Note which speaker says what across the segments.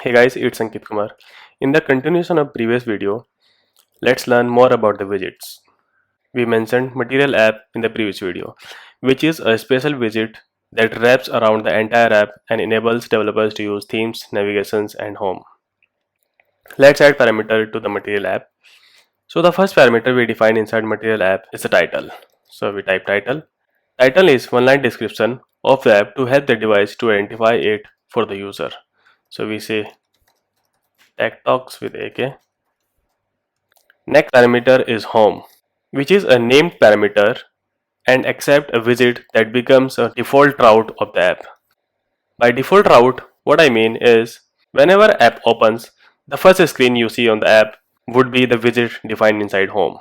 Speaker 1: Hey guys, it's Ankit Kumar. In the continuation of previous video, let's learn more about the widgets. We mentioned Material app in the previous video, which is a special widget that wraps around the entire app and enables developers to use themes, navigations, and home. Let's add parameter to the Material app. So the first parameter we define inside Material app is the title. So we type title. Title is one-line description of the app to help the device to identify it for the user. So we say Tech Talks with AK. Next parameter is home, which is a named parameter and accept a widget that becomes a default route of the app. By default route, what I mean is whenever app opens, the first screen you see on the app would be the widget defined inside home.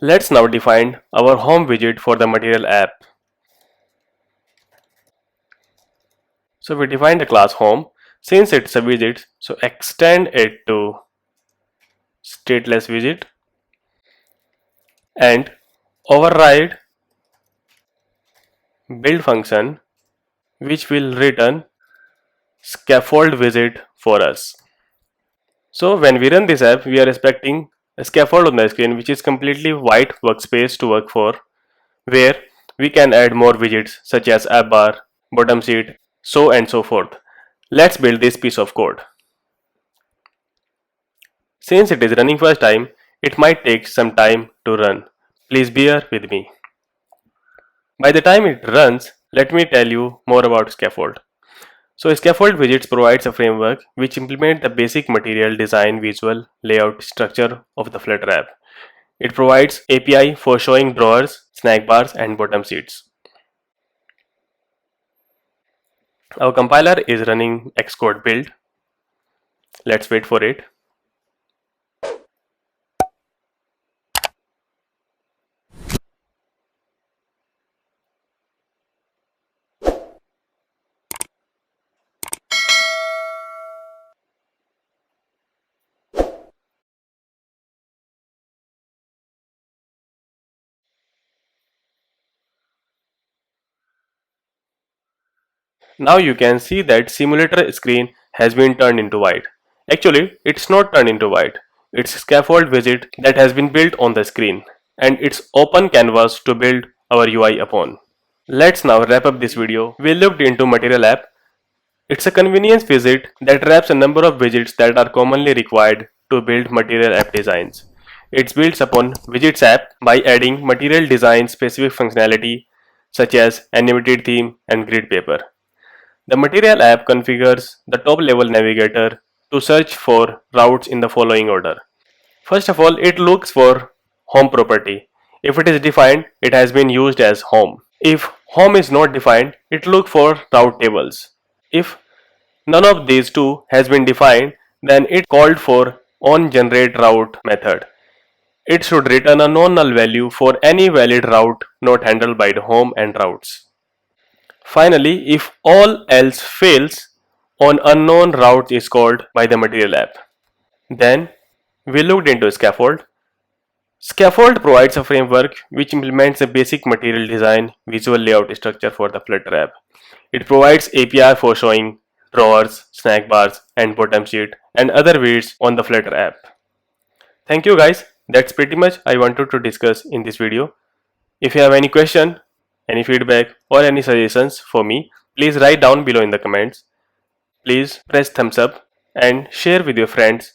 Speaker 1: Let's now define our home widget for the Material app. So we define the class home. Since it's a widget, so extend it to stateless widget and override build function which will return scaffold widget for us. So when we run this app, we are expecting a scaffold on the screen which is completely white workspace to work for, where we can add more widgets such as app bar, bottom sheet, so and so forth. Let's build this piece of code. Since it is running first time, it might take some time to run. Please bear with me. By the time it runs, let me tell you more about Scaffold. So Scaffold Widgets provides a framework which implements the basic material design, visual, layout, structure of the Flutter app. It provides API for showing drawers, snack bars and bottom sheets. Our compiler is running Xcode build. Let's wait for it. Now you can see that simulator screen has been turned into white. Actually, it's not turned into white. It's scaffold widget that has been built on the screen, and it's open canvas to build our UI upon. Let's now wrap up this video. We looked into Material app. It's a convenience widget that wraps a number of widgets that are commonly required to build Material app designs. It builds upon Widgets app by adding material design specific functionality such as animated theme and grid paper. The Material app configures the top level navigator to search for routes in the following order. First of all, it looks for home property. If it is defined, it has been used as home. If home is not defined, it looks for route tables. If none of these two has been defined, then it called for onGenerateRoute method. It should return a non-null value for any valid route not handled by the home and routes. Finally, if all else fails, on unknown route is called by the Material app. Then we looked into Scaffold. Scaffold provides a framework which implements a basic material design, visual layout structure for the Flutter app. It provides API for showing drawers, snack bars, and bottom sheet and other widgets on the Flutter app. Thank you guys. That's pretty much I wanted to discuss in this video. If you have any question, any feedback or any suggestions for me, please write down below in the comments. Please press thumbs up and share with your friends,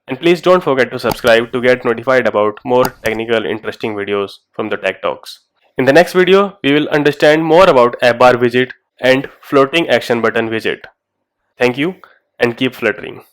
Speaker 1: and please don't forget to subscribe to get notified about more technical interesting videos from the Tech Talks. In the next video, we will understand more about app bar widget and floating action button widget. Thank you and keep fluttering.